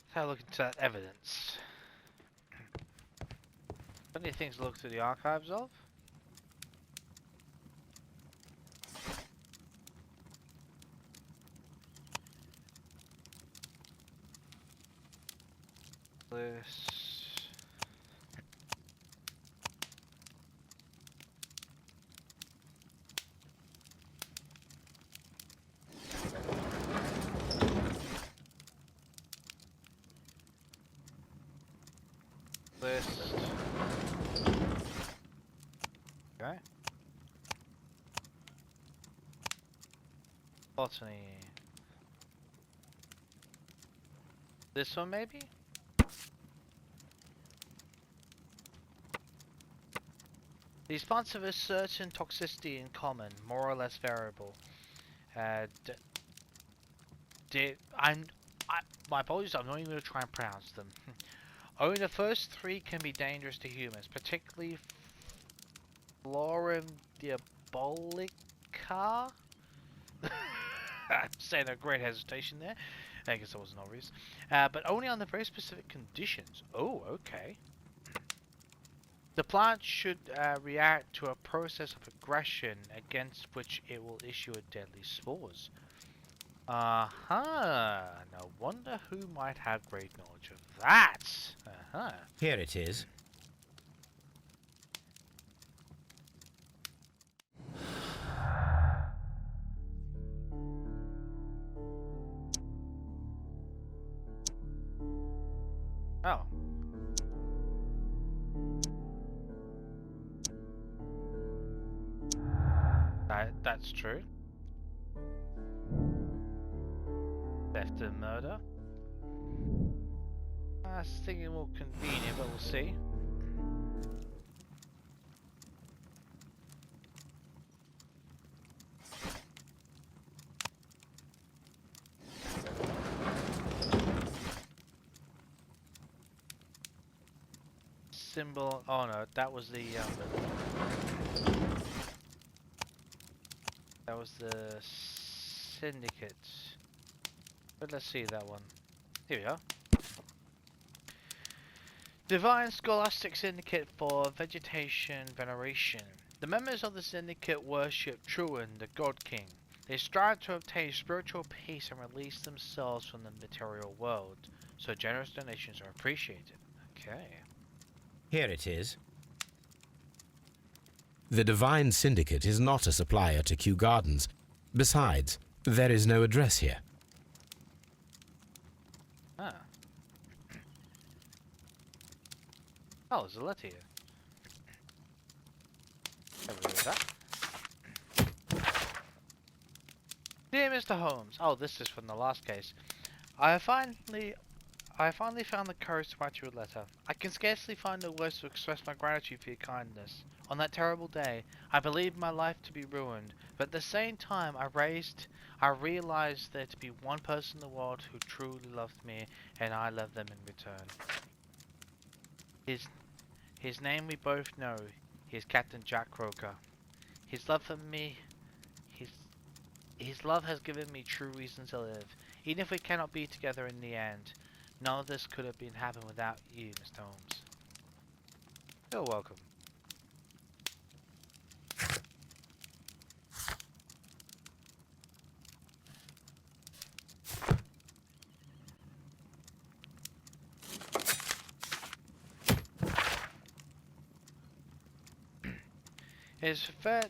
Let's have a look into that evidence. Plenty of things to look through the archives of. This. List. Okay. Botany. This one maybe? These plants have a certain toxicity in common, more or less variable. My apologies, I'm not even going to try and pronounce them. Only the first three can be dangerous to humans, particularly Florum diabolica. I'm saying a great hesitation there. I guess that wasn't obvious. But only under very specific conditions. Oh, okay. The plant should react to a process of aggression against which it will issue a deadly spores. No wonder who might have great knowledge of that. Here it is. Oh. That's true. Theft and murder. I was thinking more convenient, but we'll see. Symbol. Oh no, that was the. That was the syndicate. But let's see that one. Here we are. Divine Scholastic Syndicate for Vegetation Veneration. The members of the syndicate worship Truan, the God King. They strive to obtain spiritual peace and release themselves from the material world, so generous donations are appreciated. Okay. Here it is. The Divine Syndicate is not a supplier to Kew Gardens. Besides, there is no address here. Ah. Oh, there's a letter here. Have a read that. Dear Mr. Holmes, oh, this is from the last case. I finally found the courage to write you a letter. I can scarcely find the words to express my gratitude for your kindness. On that terrible day, I believed my life to be ruined, but at the same time I realized there to be one person in the world who truly loved me, and I loved them in return. His name we both know. He is Captain Jack Croker. His love for me, his love has given me true reason to live. Even if we cannot be together in the end, none of this could have been happened without you, Mr. Holmes. You're welcome.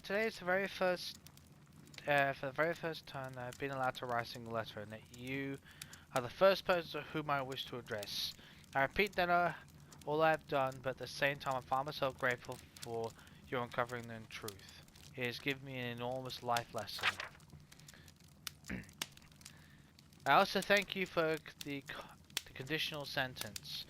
Today is the very first, for the very first time I've been allowed to write a single letter, and that you are the first person to whom I wish to address. I repeat that all I have done, but at the same time I find myself grateful for your uncovering the truth. It has given me an enormous life lesson. I also thank you for the conditional sentence.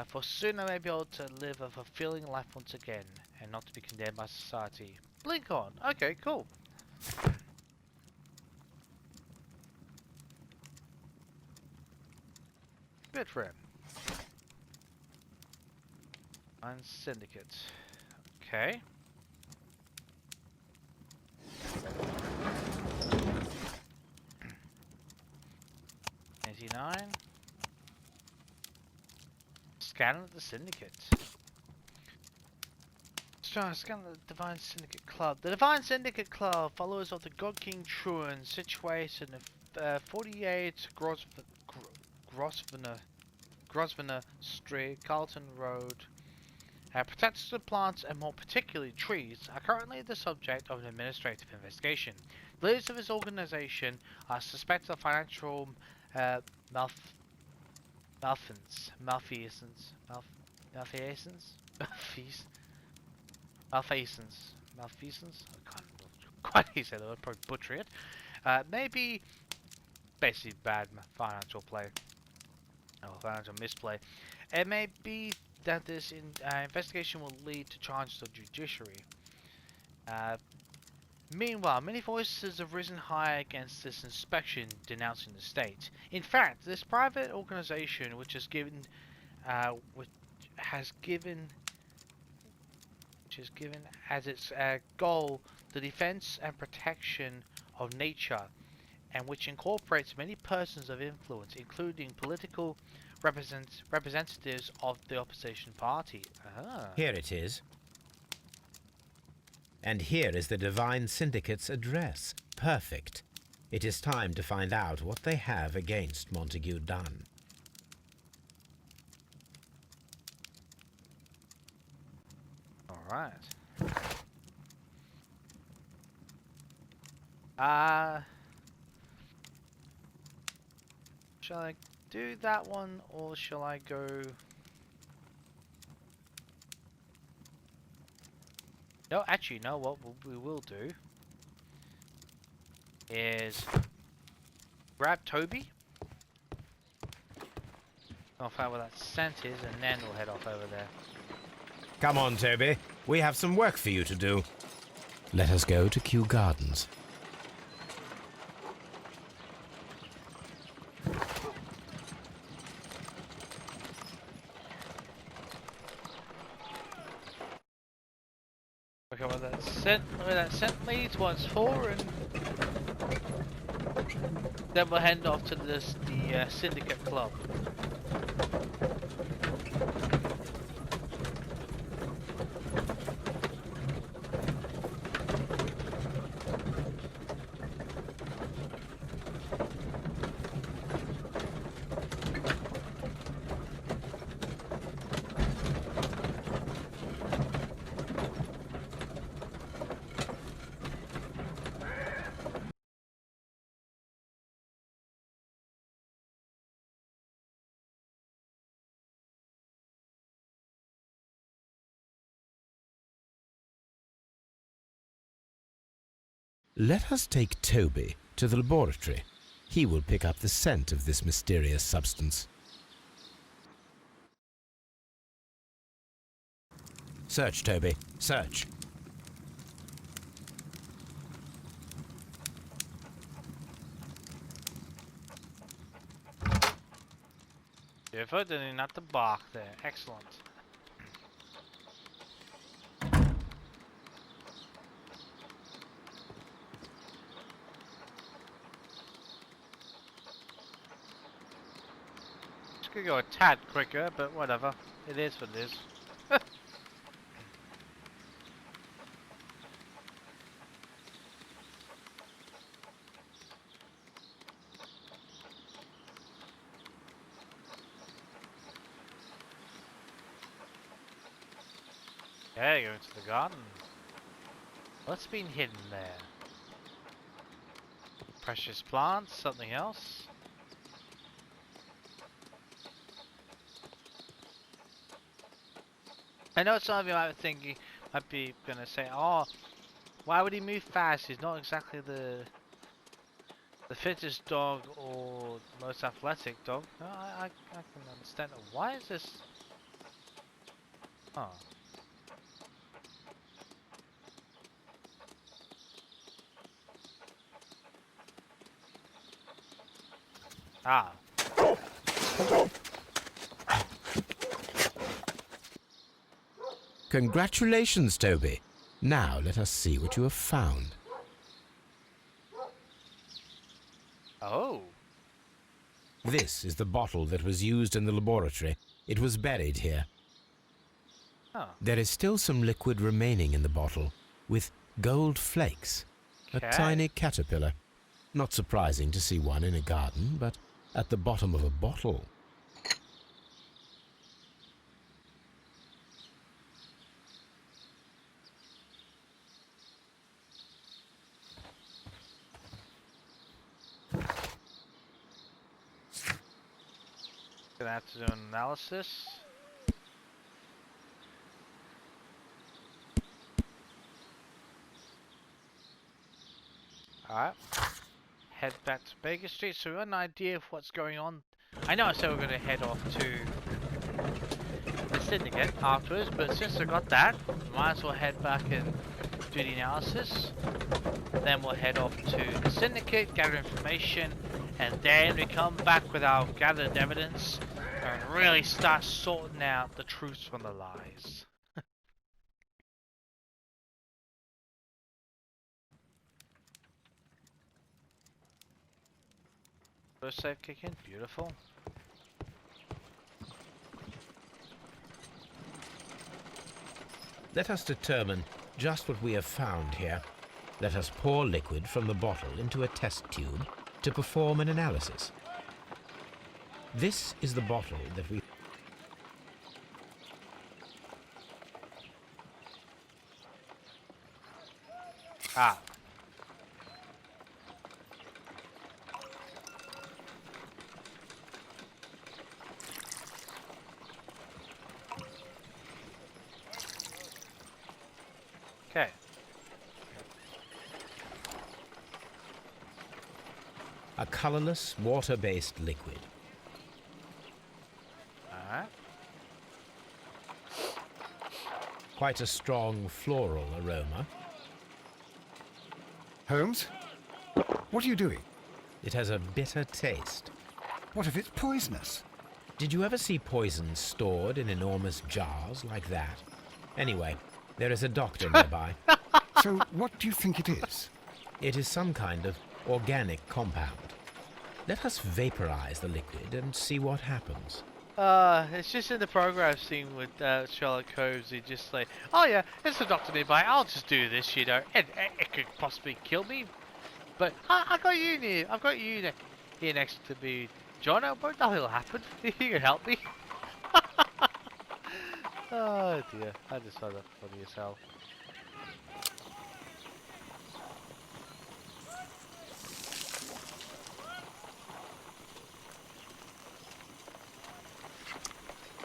For soon I may be able to live a fulfilling life once again, and not to be condemned by society. Blink on. Okay, cool. Good friend. And syndicate. Okay. $89. Scan the Syndicate. Scan the Divine Syndicate Club. The Divine Syndicate Club, followers of the God King Truan, situated in 48 Grosvenor Street, Carlton Road. Protectors of plants and more particularly trees are currently the subject of an administrative investigation. The leaders of this organization are suspected of financial malfeasance. I can't quite say that. I'll probably butcher it. Maybe basically bad financial play or financial misplay. It may be that this investigation will lead to charges of judiciary. Meanwhile, many voices have risen high against this inspection, denouncing the state. In fact, this private organization, which has given as its goal the defense and protection of nature, and which incorporates many persons of influence, including political representatives of the opposition party. Here it is. And here is the Divine Syndicate's address. Perfect. It is time to find out what they have against Montague Dunn. Alright. Shall I do that one, or shall I go... No, actually, no, what we will do is grab Toby. I'll find where that scent is, and then we'll head off over there. Come on, Toby. We have some work for you to do. Let us go to Kew Gardens. Okay, where that scent leads once for, and then we'll head off to the Syndicate Club. Let us take Toby to the laboratory. He will pick up the scent of this mysterious substance. Search, Toby. Search. Definitely not the bark there. Excellent. Could go a tad quicker, but whatever. It is what it is. Okay, go into the garden. What's been hidden there? Precious plants, something else? I know some of you might be gonna say, "Oh, why would he move fast? He's not exactly the fittest dog or most athletic dog." No, I can understand that. Why is this? Oh. Ah. Congratulations, Toby. Now let us see what you have found. Oh. This is the bottle that was used in the laboratory. It was buried here. Oh. There is still some liquid remaining in the bottle, with gold flakes. Okay. A tiny caterpillar. Not surprising to see one in a garden, but at the bottom of a bottle. Gonna have to do an analysis. Alright. Head back to Baker Street, so we got an idea of what's going on. I know I said we're gonna head off to the Syndicate afterwards, but since I got that, might as well head back and do the analysis. Then we'll head off to the Syndicate, gather information, and then we come back with our gathered evidence and really start sorting out the truths from the lies. First save kick in, beautiful. Let us determine just what we have found here. Let us pour liquid from the bottle into a test tube to perform an analysis. This is the bottle that we... Ah. Okay. A colorless, water-based liquid. Alright. Quite a strong floral aroma. Holmes? What are you doing? It has a bitter taste. What if it's poisonous? Did you ever see poison stored in enormous jars like that? Anyway, there is a doctor nearby. So what do you think it is? It is some kind of organic compound. Let us vaporize the liquid and see what happens. It's just in the program scene with Sherlock Holmes. He just like, oh yeah, there's a doctor nearby. I'll just do this, you know. It could possibly kill me, but I got you near. I've got you here next to me, John. What the hell happened? You can help me. Oh dear, I just saw that funny as hell.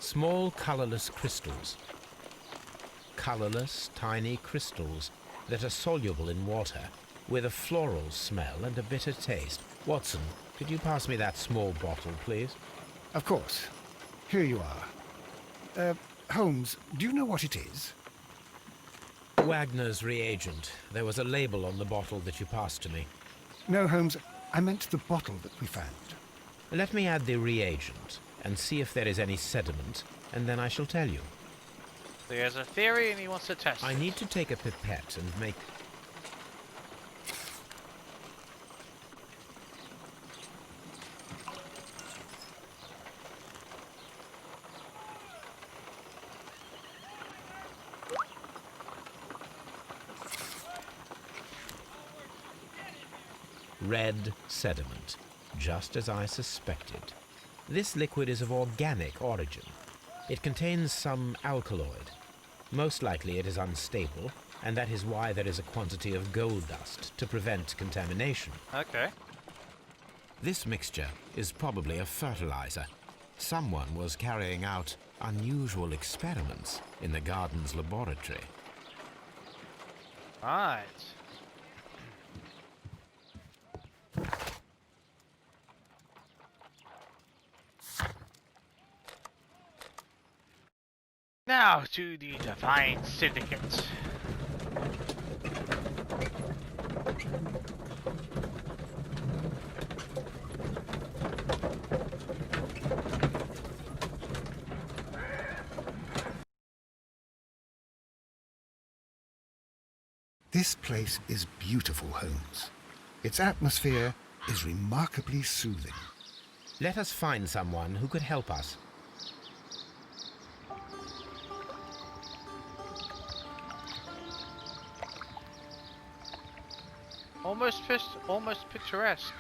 Small colorless crystals. Colorless, tiny crystals that are soluble in water, with a floral smell and a bitter taste. Watson, could you pass me that small bottle, please? Of course. Here you are. Holmes, do you know what it is? Wagner's reagent. There was a label on the bottle that you passed to me. No, Holmes, I meant the bottle that we found. Let me add the reagent and see if there is any sediment, and then I shall tell you. So he has a theory and he wants to test I it. need to take a pipette and make... Red sediment, just as I suspected. This liquid is of organic origin. It contains some alkaloid. Most likely it is unstable, and that is why there is a quantity of gold dust to prevent contamination. Okay. This mixture is probably a fertilizer. Someone was carrying out unusual experiments in the garden's laboratory. Right. Now to the Divine Syndicate. This place is beautiful, Holmes. Its atmosphere is remarkably soothing. Let us find someone who could help us. Almost picturesque.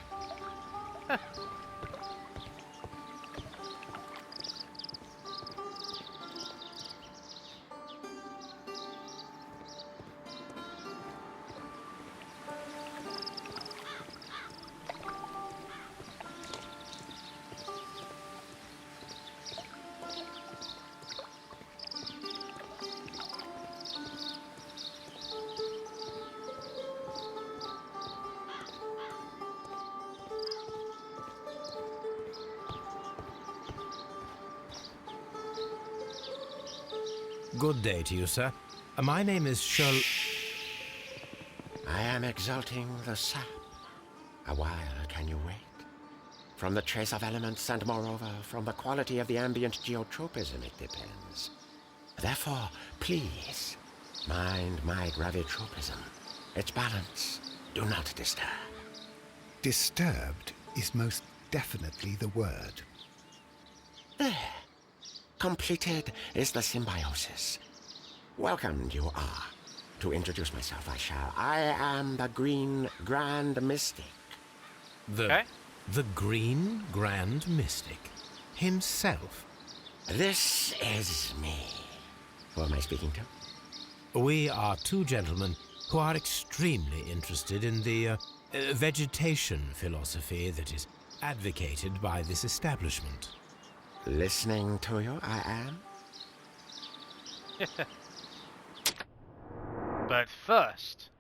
Good day to you, sir. My name is Sherlock... I am exalting the sap. A while can you wait? From the trace of elements and moreover from the quality of the ambient geotropism it depends. Therefore, please, mind my gravitropism. Its balance. Do not disturb. Disturbed is most definitely the word. There. Completed is the symbiosis. Welcomed you are. To introduce myself I shall. I am the Green Grand Mystic. Okay. The Green Grand Mystic himself. This is me. Who am I speaking to? We are two gentlemen who are extremely interested in the vegetation philosophy that is advocated by this establishment. Listening to you, I am. But first...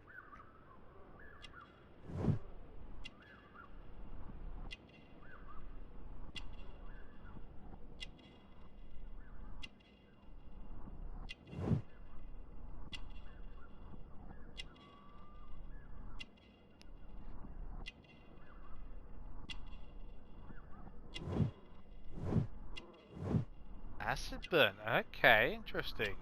Acid burn. Okay, interesting.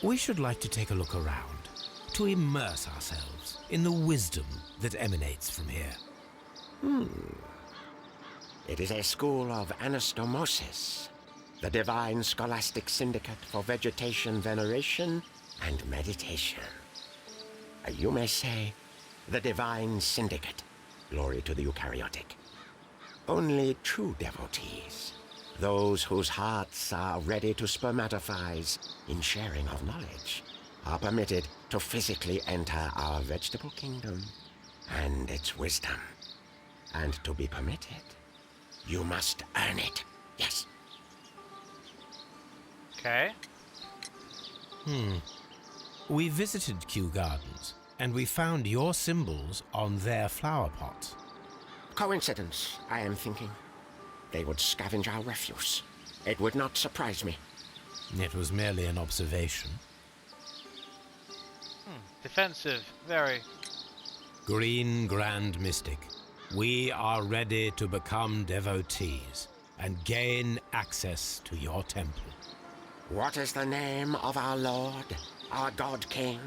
We should like to take a look around, to immerse ourselves in the wisdom that emanates from here. It is a school of anastomosis, the divine scholastic syndicate for vegetation veneration and meditation. You may say, the divine syndicate, glory to the eukaryotic. Only true devotees, those whose hearts are ready to spermatophize in sharing of knowledge, are permitted to physically enter our vegetable kingdom and its wisdom. And to be permitted, you must earn it. Yes. Okay. We visited Kew Gardens, and we found your symbols on their flower pots. Coincidence, I am thinking. They would scavenge our refuse. It would not surprise me. It was merely an observation. Defensive. Very. Green Grand Mystic, we are ready to become devotees and gain access to your temple. What is the name of our Lord, our God King?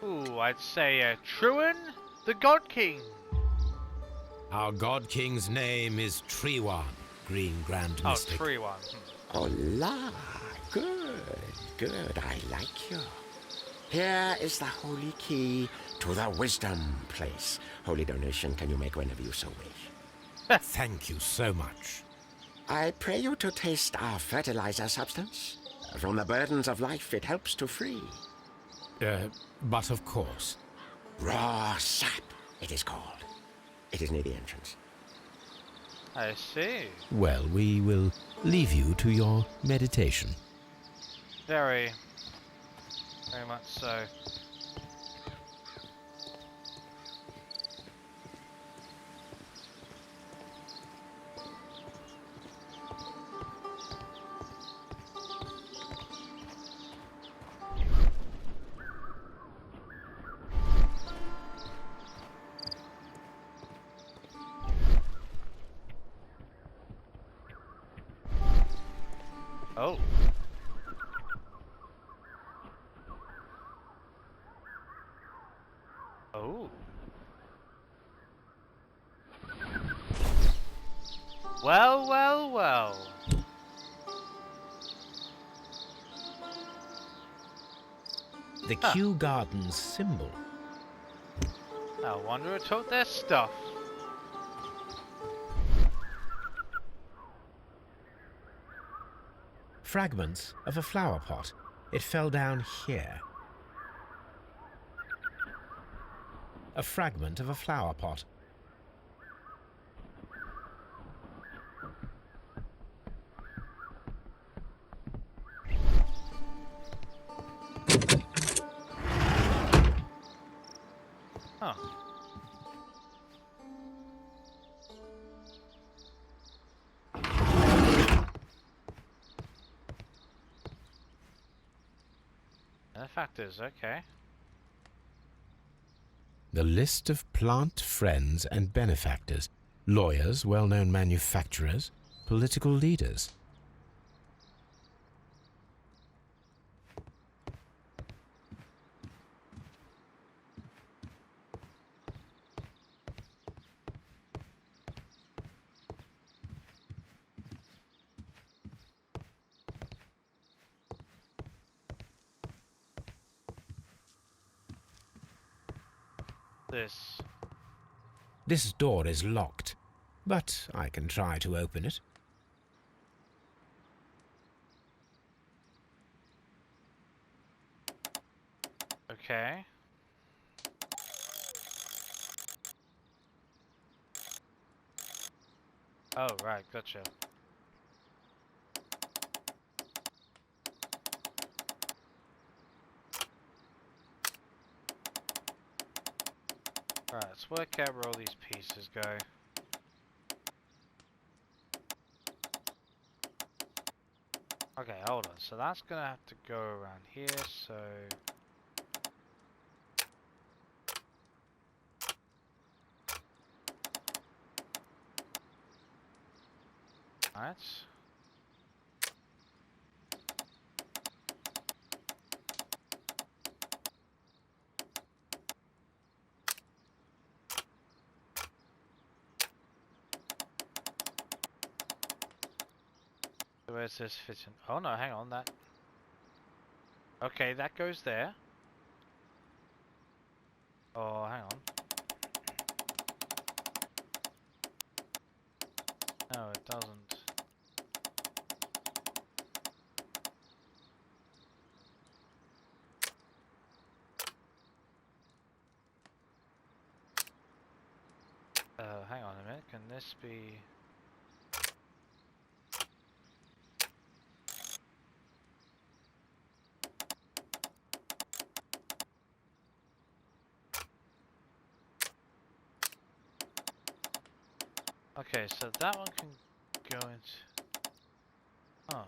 Ooh, I'd say Truan, the God King. Our God King's name is Treewan, Green Grand Oh, Mystic. Treewan. Oh la, good, good, I like you. Here is the holy key to the wisdom place. Holy donation can you make whenever you so wish. Thank you so much. I pray you to taste our fertilizer substance. From the burdens of life it helps to free. But of course. Raw sap, it is called. It is near the entrance. I see. Well, we will leave you to your meditation. Very much so. Oh. Oh. Well, well, well. The Huh. Kew Gardens symbol. I wonder who took their stuff. Fragments of a flower pot. It fell down here. A fragment of a flower pot. Huh. Benefactors, okay. The list of plant friends and benefactors. Lawyers, well-known manufacturers, political leaders. This. This door is locked, but I can try to open it. Okay. Oh, right, gotcha. Right, let's work out where all these pieces go. Okay, hold on. So that's gonna have to go around here, so... Alright. So where's this fit in? Oh no, hang on, that... Okay, that goes there. Oh, hang on. No, it doesn't. Hang on a minute, can this be... Okay, so that one can go into... Oh.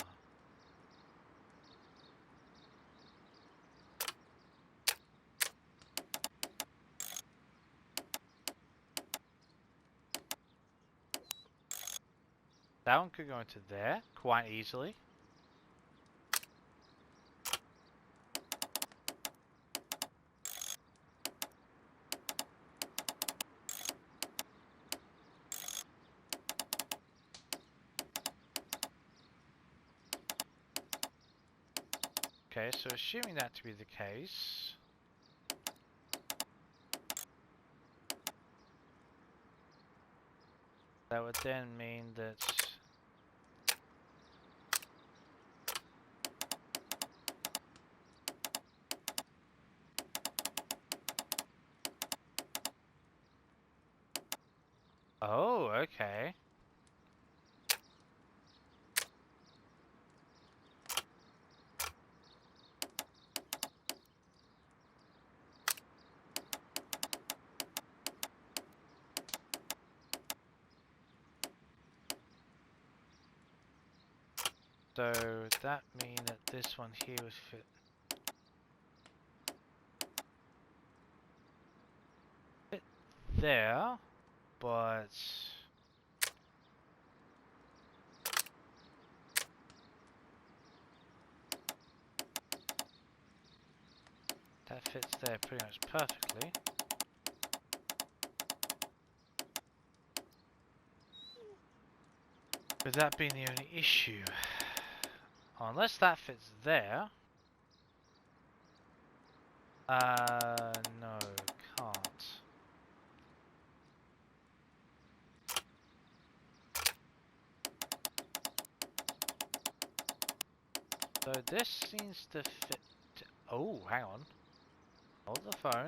That one could go into there, quite easily. Okay, so assuming that to be the case... That would then mean that... Oh, okay. So that mean that this one here would fit there, but that fits there pretty much perfectly. With that being the only issue. Unless that fits there. No, can't. So this seems to fit. Oh, hang on. Hold the phone.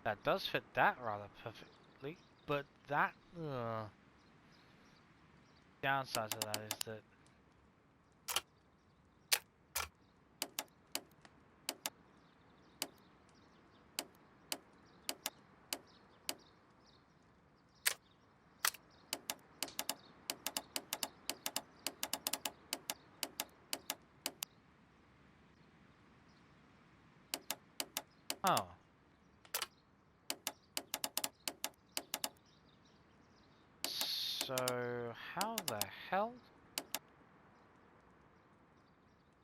That does fit that rather perfectly, but that downside to that is that oh. So how the hell?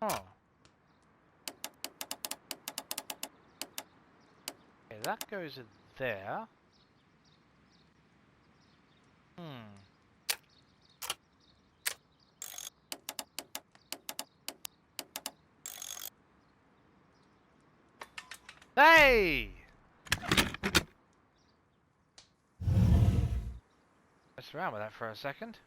Oh. Okay, that goes in there. Hmm. Hey! Mess around with that for a second.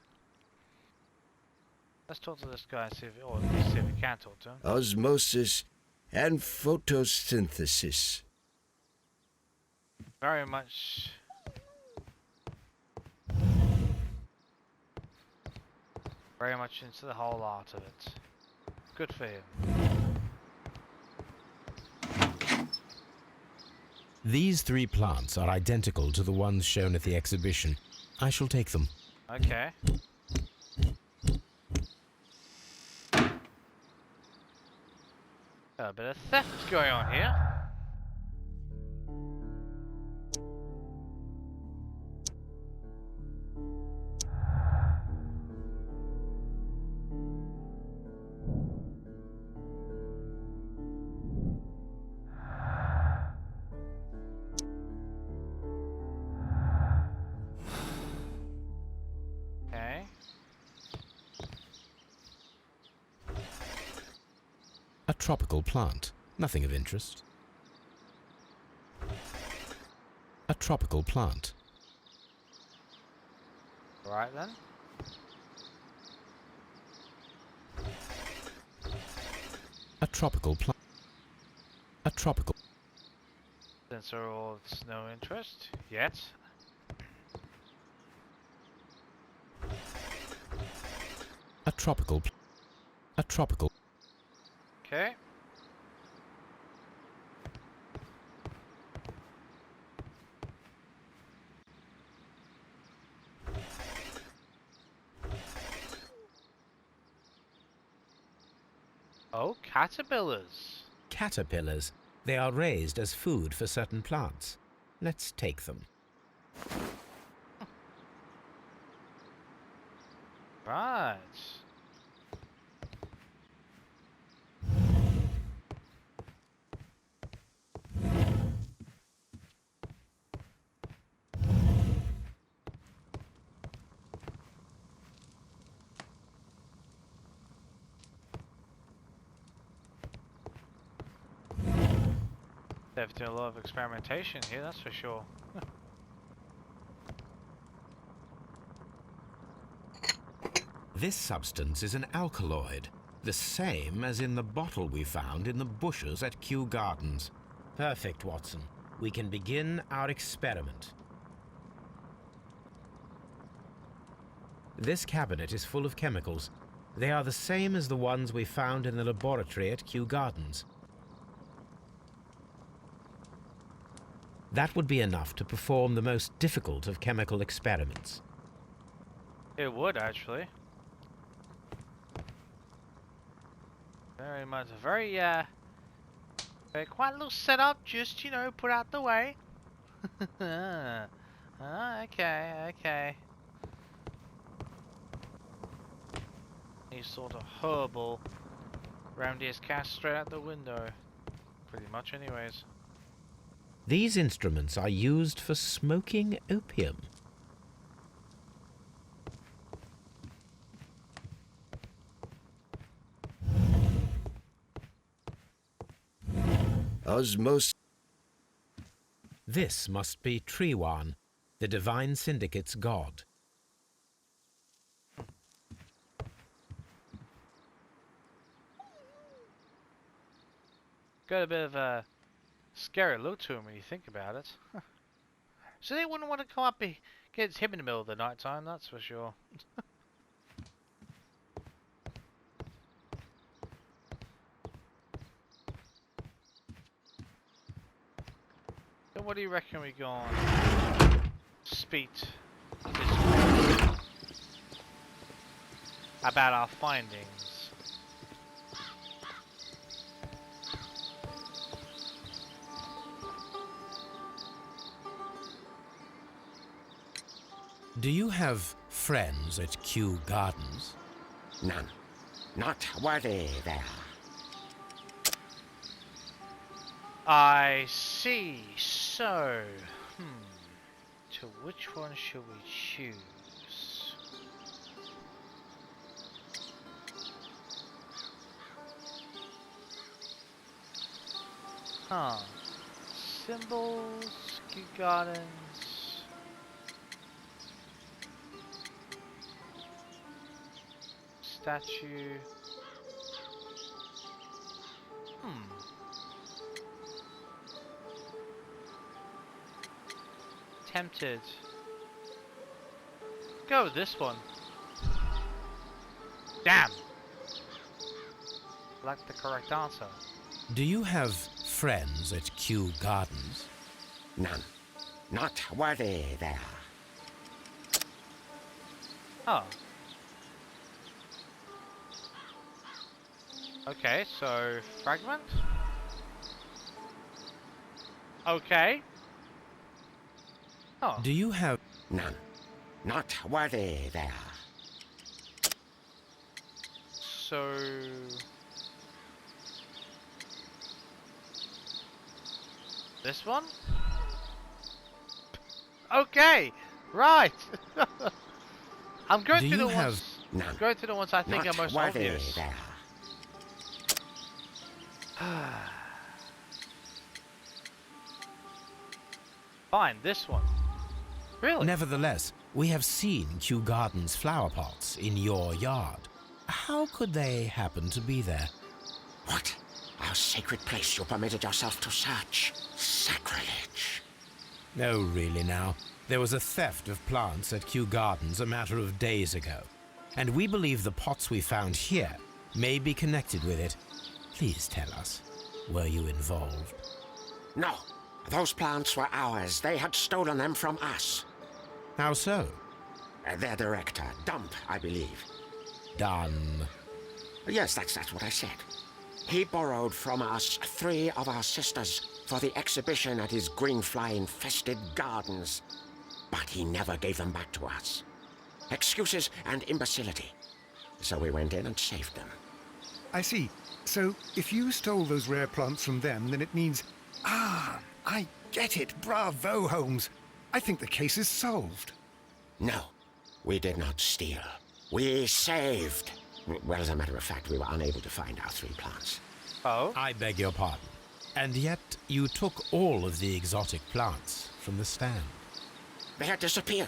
Let's talk to this guy and see if, or at least see if we can talk to him. Osmosis and photosynthesis. Very much into the whole art of it. Good for him. These 3 plants are identical to the ones shown at the exhibition. I shall take them. Okay. A bit of theft going on here. Okay. A tropical plant. Nothing of interest. A tropical plant. Right then. A tropical plant. A tropical. Since are all of no interest yet. A tropical. A tropical. Okay. Oh, caterpillars. Caterpillars. They are raised as food for certain plants. Let's take them. Right. They've done a lot of experimentation here, that's for sure. This substance is an alkaloid, the same as in the bottle we found in the bushes at Kew Gardens. Perfect, Watson. We can begin our experiment. This cabinet is full of chemicals. They are the same as the ones we found in the laboratory at Kew Gardens. That would be enough to perform the most difficult of chemical experiments. It would, actually. Very much, very, quite a little setup, just, you know, put out the way. Okay, okay. Any sort of herbal remedy is cast straight out the window. Pretty much, anyways. These instruments are used for smoking opium. Osmosis. This must be Triwan, the Divine Syndicate's god. Got a bit of a scary look to him when you think about it. So they wouldn't want to come up and get him in the middle of the night time, that's for sure. So what do you reckon we go on? Speak this about our findings. Do you have friends at Kew Gardens? None. Not worthy there. I see. So, to which one should we choose? Symbols, Kew Gardens. Statue. Tempted. Go with this one. Damn. Like the correct answer. Do you have friends at Kew Gardens? None. Not worthy there. Oh. Okay, so fragment. Okay. Oh. Do you have... None. Not worthy there. So... This one? Okay! Right! I'm going Do to the you have... ones... None. I'm going to the ones I think Not are most worthy obvious. there. Fine, this one. Really? Nevertheless, we have seen Kew Gardens flower pots in your yard. How could they happen to be there? What? Our sacred place you permitted yourself to search. Sacrilege. No, really now. There was a theft of plants at Kew Gardens a matter of days ago, and we believe the pots we found here may be connected with it. Please tell us, were you involved? No. Those plants were ours. They had stolen them from us. How so? Their director, Dump, I believe. Done. Yes, that's what I said. He borrowed from us 3 of our sisters for the exhibition at his green fly-infested gardens. But he never gave them back to us. Excuses and imbecility. So we went in and saved them. I see. So, if you stole those rare plants from them, then it means... Ah, I get it. Bravo, Holmes. I think the case is solved. No, we did not steal. We saved. Well, as a matter of fact, we were unable to find our 3 plants. Oh? I beg your pardon. And yet, you took all of the exotic plants from the stand. They had disappeared.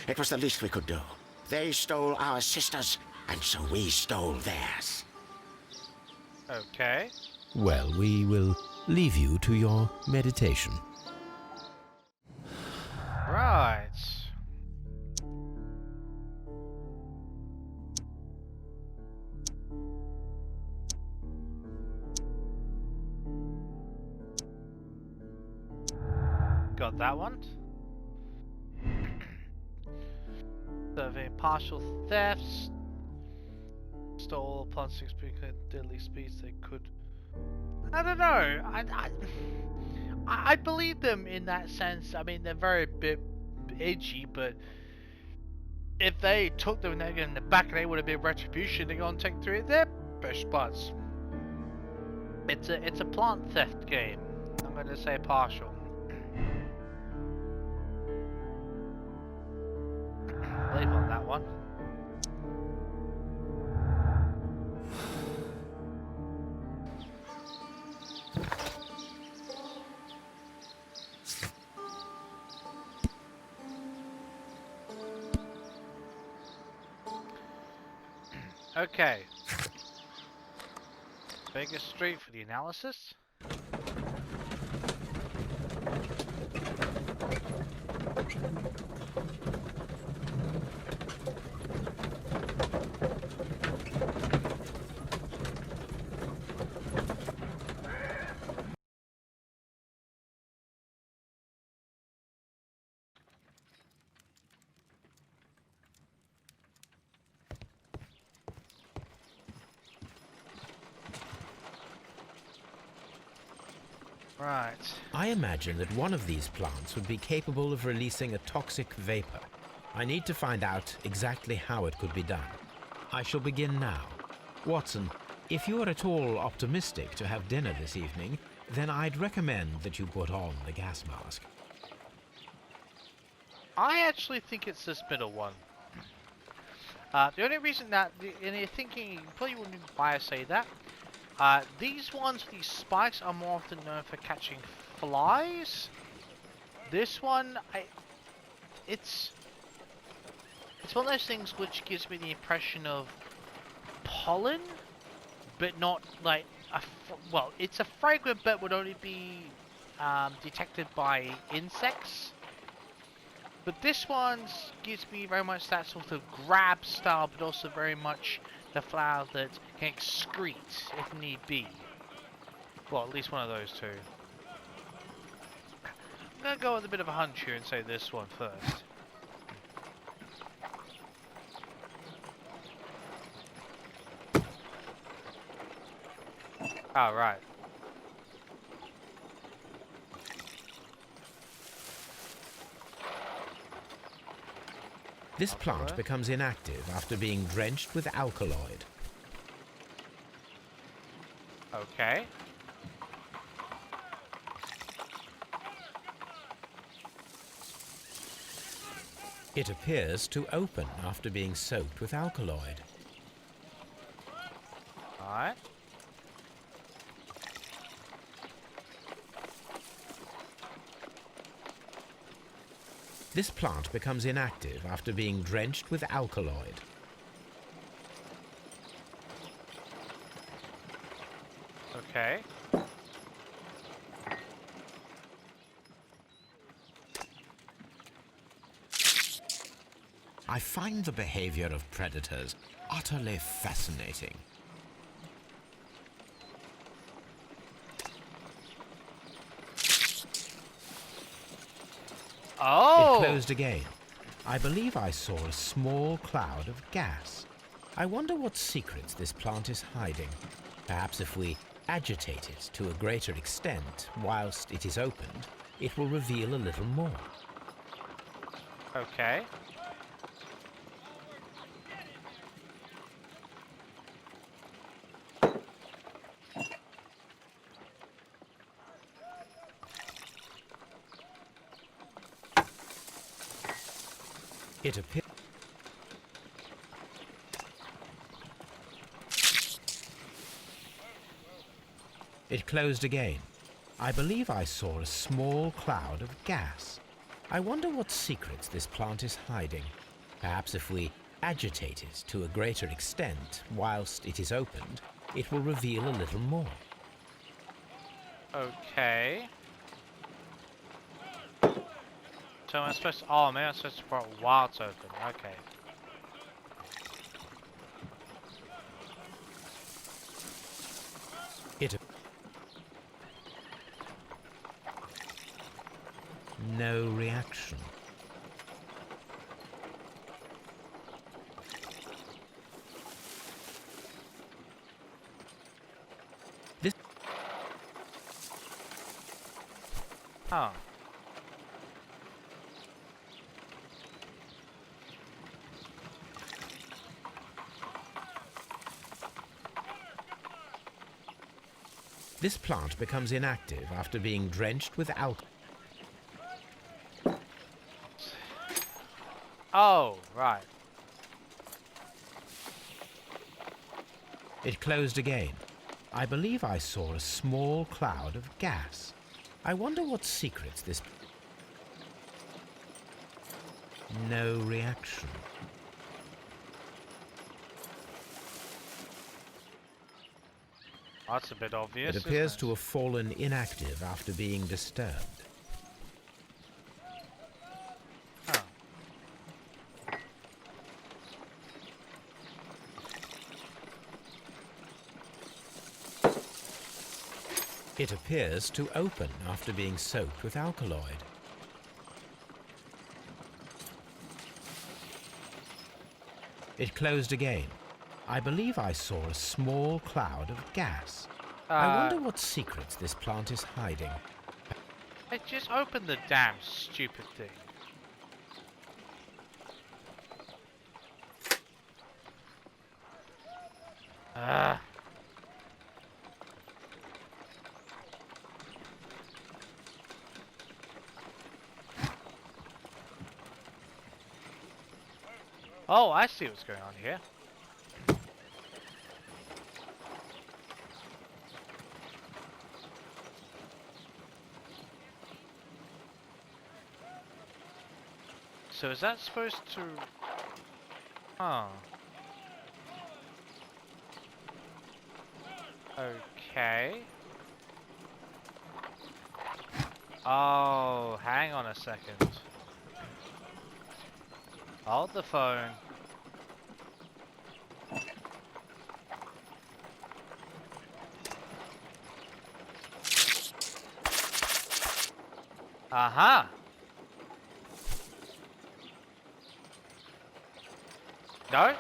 It was the least we could do. They stole our sisters, and so we stole theirs. Okay. Well, we will leave you to your meditation. Right. Got that one. Survey partial thefts. Stole plastic speaker deadly speeds they could. I don't know. I believe them in that sense. I mean, they're very bit edgy, but if they took them and in the back and they would have been retribution, they're gonna take 3 of their best spots. It's a plant theft game. I'm gonna say partial. one. Okay. Baker Street for the analysis. Right. I imagine that one of these plants would be capable of releasing a toxic vapor. I need to find out exactly how it could be done. I shall begin now. Watson, if you are at all optimistic to have dinner this evening, then I'd recommend that you put on the gas mask. I actually think it's this middle one. The only reason that, and you're thinking, you probably wouldn't why I say that. These ones, these spikes, are more often known for catching flies. This one, it's one of those things which gives me the impression of pollen, but not like well, it's a fragrant, but would only be detected by insects. But this one gives me very much that sort of grab style, but also very much the flower that can excrete if need be. Well, at least one of those two. I'm gonna go with a bit of a hunch here and say this one first. Oh, right. This plant becomes inactive after being drenched with alkaloid. Okay. It appears to open after being soaked with alkaloid. Alright. This plant becomes inactive after being drenched with alkaloid. Okay. I find the behavior of predators utterly fascinating. Oh! It closed again. I believe I saw a small cloud of gas. I wonder what secrets this plant is hiding. Perhaps if we agitate it to a greater extent whilst it is opened, it will reveal a little more. Okay. It appears. It closed again. I believe I saw a small cloud of gas. I wonder what secrets this plant is hiding. Perhaps if we agitate it to a greater extent whilst it is opened, it will reveal a little more. Okay. So I'm supposed to, oh, maybe I'm supposed to put it while it's open. Okay. It. No reaction. This. Huh. This plant becomes inactive after being drenched with alcohol. Oh, right. It closed again. I believe I saw a small cloud of gas. I wonder what secrets this... No reaction. That's a bit obvious. It appears to have fallen inactive after being disturbed. Oh. It appears to open after being soaked with alkaloid. It closed again. I believe I saw a small cloud of gas. I wonder what secrets this plant is hiding. Hey, just open the damn stupid thing. Ah. Oh, I see what's going on here. So is that supposed to... Huh. Okay. Oh, hang on a second. Hold the phone. Aha! No?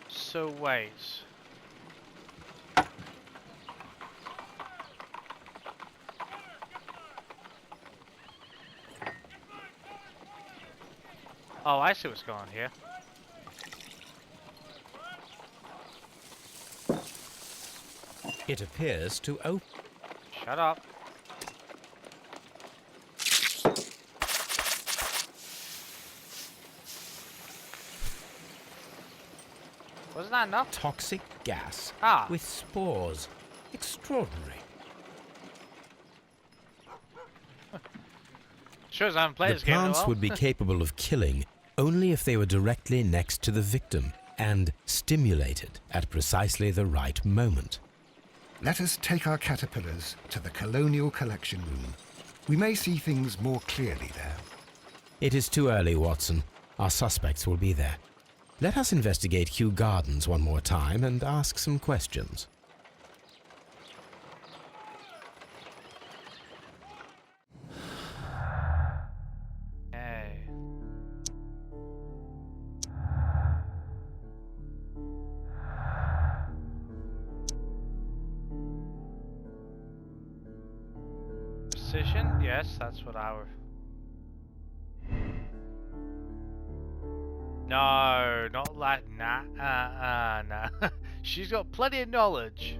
So wait. Oh, I see what's going on here. It appears to open. Shut up. Wasn't that enough? Toxic gas Ah. with spores. Extraordinary. Shows I haven't played The this game in a plants while. would be capable of killing only if they were directly next to the victim and stimulated at precisely the right moment. Let us take our caterpillars to the Colonial Collection Room. We may see things more clearly there. It is too early, Watson. Our suspects will be there. Let us investigate Kew Gardens one more time and ask some questions. Hey. Precision? Yes, that's what I would... No, not like nah. She's got plenty of knowledge.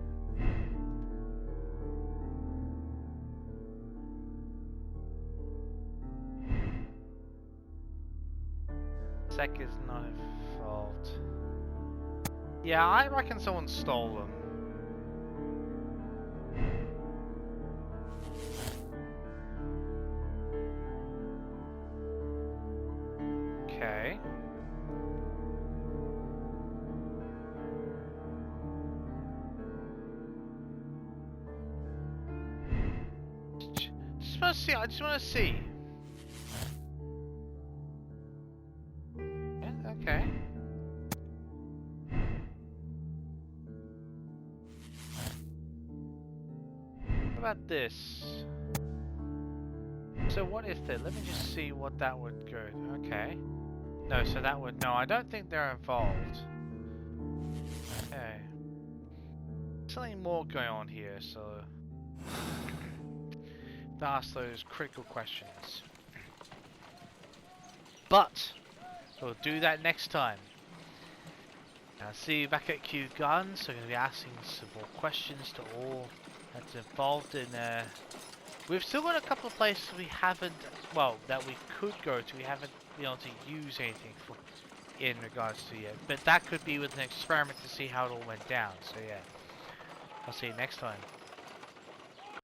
Sec is not involved. Yeah, I reckon someone stole them. Okay. Just want to see. I just want to see. Yeah, okay. What about this? So what if they... Let me just see what that would go. Okay. No, so that would... No, I don't think they're involved. Okay. Something more going on here, so... to ask those critical questions. But we'll do that next time. I'll see you back at Kew Gardens. So we're going to be asking some more questions to all that's involved in. We've still got a couple of places we haven't, well, that we could go to. We haven't been able to use anything for in regards to yet. But that could be with an experiment to see how it all went down. So yeah, I'll see you next time.